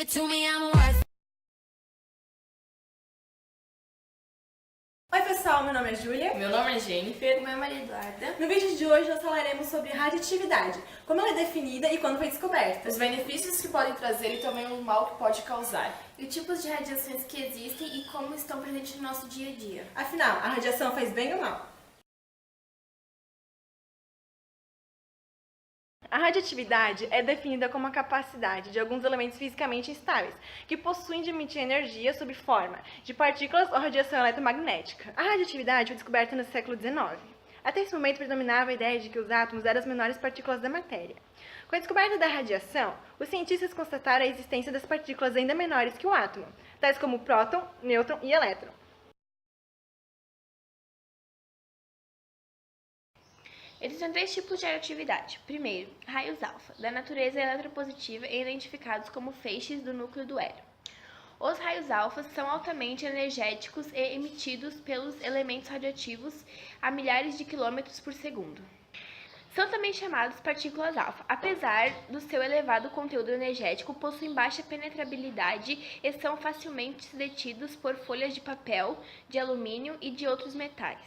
it to me, I'm worth. Oi pessoal, meu nome é Júlia. Meu nome é Jennifer. Meu nome é Eduarda. No vídeo de hoje nós falaremos sobre radioatividade, como ela é definida e quando foi descoberta. Os benefícios que podem trazer e também o mal que pode causar. E tipos de radiações que existem e como estão presentes no nosso dia a dia. Afinal, a radiação faz bem ou mal? A radioatividade é definida como a capacidade de alguns elementos fisicamente instáveis, que possuem de emitir energia sob forma de partículas ou radiação eletromagnética. A radioatividade foi descoberta no século XIX. Até esse momento predominava a ideia de que os átomos eram as menores partículas da matéria. Com a descoberta da radiação, os cientistas constataram a existência das partículas ainda menores que o átomo, tais como o próton, nêutron e elétron. Existem três tipos de radioatividade. Primeiro, raios alfa, da natureza eletropositiva e identificados como feixes do núcleo do hélio. Os raios alfa são altamente energéticos e emitidos pelos elementos radioativos a milhares de quilômetros por segundo. São também chamados partículas alfa. Apesar do seu elevado conteúdo energético, possuem baixa penetrabilidade e são facilmente detidos por folhas de papel, de alumínio e de outros metais.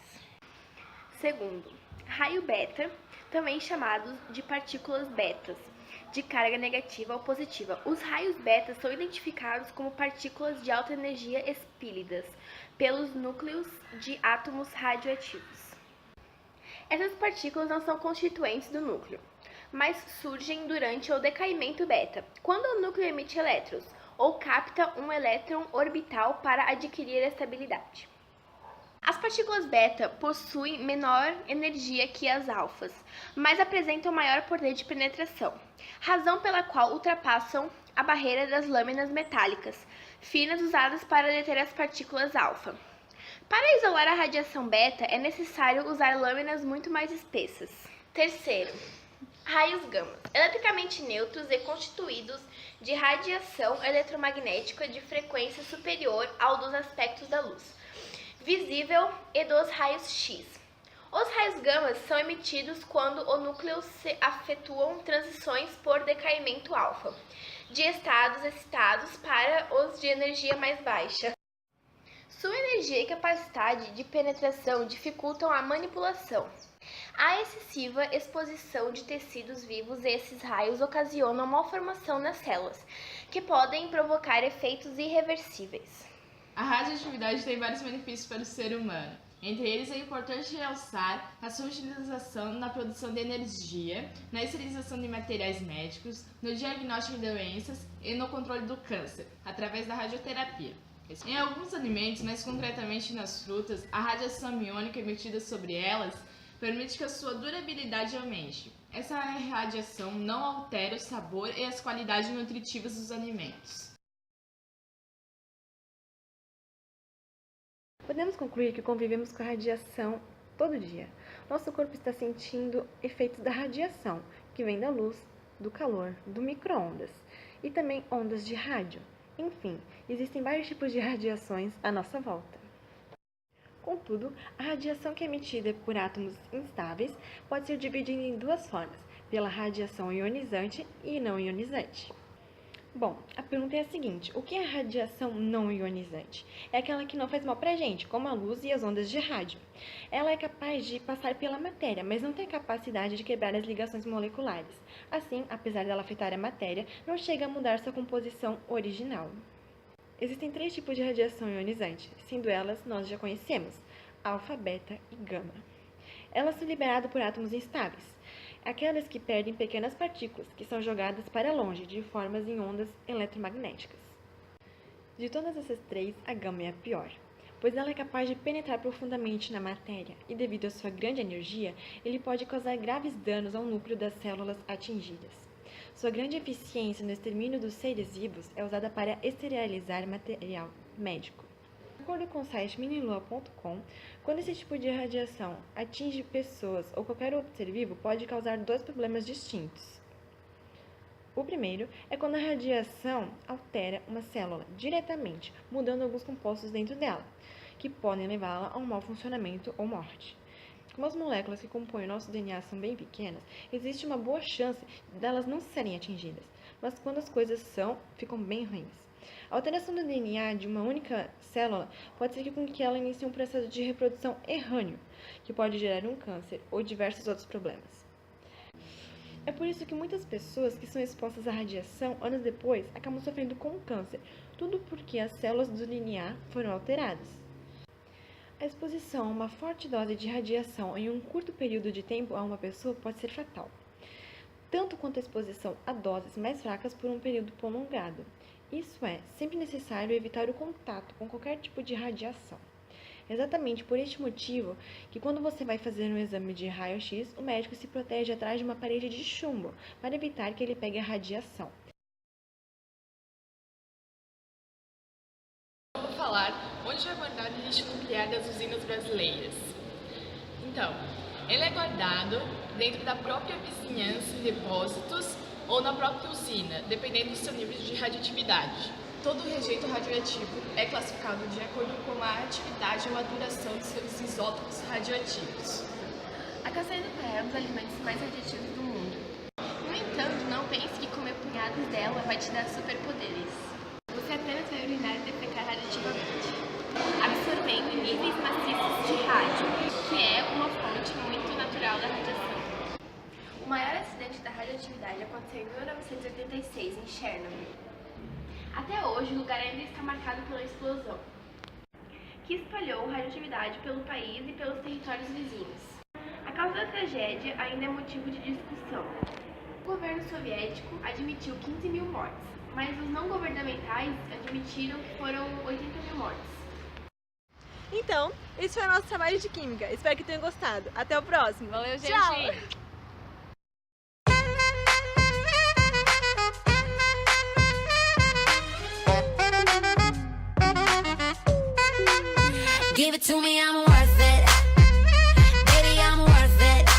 Segundo, raio beta, também chamados de partículas betas, de carga negativa ou positiva. Os raios beta são identificados como partículas de alta energia espílidas pelos núcleos de átomos radioativos. Essas partículas não são constituintes do núcleo, mas surgem durante o decaimento beta, quando o núcleo emite elétrons ou capta um elétron orbital para adquirir estabilidade. As partículas beta possuem menor energia que as alfas, mas apresentam maior poder de penetração, razão pela qual ultrapassam a barreira das lâminas metálicas finas usadas para deter as partículas alfa. Para isolar a radiação beta, é necessário usar lâminas muito mais espessas. Terceiro, raios gama, eletricamente neutros e constituídos de radiação eletromagnética de frequência superior ao dos aspectos da luz visível e dos raios X. Os raios gama são emitidos quando o núcleo se efetuam transições por decaimento alfa, de estados excitados para os de energia mais baixa. Sua energia e capacidade de penetração dificultam a manipulação. A excessiva exposição de tecidos vivos a esses raios ocasiona malformação nas células, que podem provocar efeitos irreversíveis. A radioatividade tem vários benefícios para o ser humano. Entre eles, é importante realçar a sua utilização na produção de energia, na esterilização de materiais médicos, no diagnóstico de doenças e no controle do câncer, através da radioterapia. Em alguns alimentos, mais concretamente nas frutas, a radiação iônica emitida sobre elas permite que a sua durabilidade aumente. Essa radiação não altera o sabor e as qualidades nutritivas dos alimentos. Podemos concluir que convivemos com a radiação todo dia. Nosso corpo está sentindo efeitos da radiação, que vem da luz, do calor, do micro-ondas e também ondas de rádio. Enfim, existem vários tipos de radiações à nossa volta. Contudo, a radiação que é emitida por átomos instáveis pode ser dividida em duas formas, pela radiação ionizante e não ionizante. Bom, a pergunta é a seguinte: o que é radiação não ionizante? É aquela que não faz mal pra gente, como a luz e as ondas de rádio. Ela é capaz de passar pela matéria, mas não tem a capacidade de quebrar as ligações moleculares. Assim, apesar dela afetar a matéria, não chega a mudar sua composição original. Existem três tipos de radiação ionizante, sendo elas nós já conhecemos: alfa, beta e gama. Elas são liberadas por átomos instáveis, aquelas que perdem pequenas partículas que são jogadas para longe de formas em ondas eletromagnéticas. De todas essas três, a gama é a pior, pois ela é capaz de penetrar profundamente na matéria e, devido à sua grande energia, ele pode causar graves danos ao núcleo das células atingidas. Sua grande eficiência no extermínio dos seres vivos é usada para esterilizar material médico. De acordo com o site minilua.com, quando esse tipo de radiação atinge pessoas ou qualquer outro ser vivo, pode causar dois problemas distintos. O primeiro é quando a radiação altera uma célula diretamente, mudando alguns compostos dentro dela, que podem levá-la a um mau funcionamento ou morte. Como as moléculas que compõem o nosso DNA são bem pequenas, existe uma boa chance delas não serem atingidas, mas quando as coisas ficam bem ruins. A alteração do DNA de uma única célula pode ser com que ela inicie um processo de reprodução errâneo, que pode gerar um câncer ou diversos outros problemas. É por isso que muitas pessoas que são expostas à radiação anos depois acabam sofrendo com câncer, tudo porque as células do DNA foram alteradas. A exposição a uma forte dose de radiação em um curto período de tempo a uma pessoa pode ser fatal, tanto quanto a exposição a doses mais fracas por um período prolongado. Isso é sempre necessário evitar o contato com qualquer tipo de radiação. Exatamente por este motivo que quando você vai fazer um exame de raio-x, o médico se protege atrás de uma parede de chumbo para evitar que ele pegue a radiação. Vou falar onde é guardado o lixo nuclear das usinas brasileiras. Então, ele é guardado dentro da própria vizinhança em depósitos ou na própria usina, dependendo do seu nível de radioatividade. Todo rejeito radioativo é classificado de acordo com a atividade ou a duração de seus isótopos radioativos. A castanha do Pará é um dos alimentos mais radioativos do mundo. No entanto, não pense que comer punhados dela vai te dar superpoderes. Você apenas vai urinar e defecar radioativamente, absorvendo níveis maciços de rádio, que é uma fonte muito natural da radiação. O maior acidente da radioatividade aconteceu em 1986, em Chernobyl. Até hoje, o lugar ainda está marcado pela explosão, que espalhou radioatividade pelo país e pelos territórios vizinhos. A causa da tragédia ainda é motivo de discussão. O governo soviético admitiu 15 mil mortes, mas os não governamentais admitiram que foram 80 mil mortes. Então, esse foi o nosso trabalho de Química. Espero que tenham gostado. Até o próximo. Valeu, gente! Tchau! Give it to me, I'm worth it.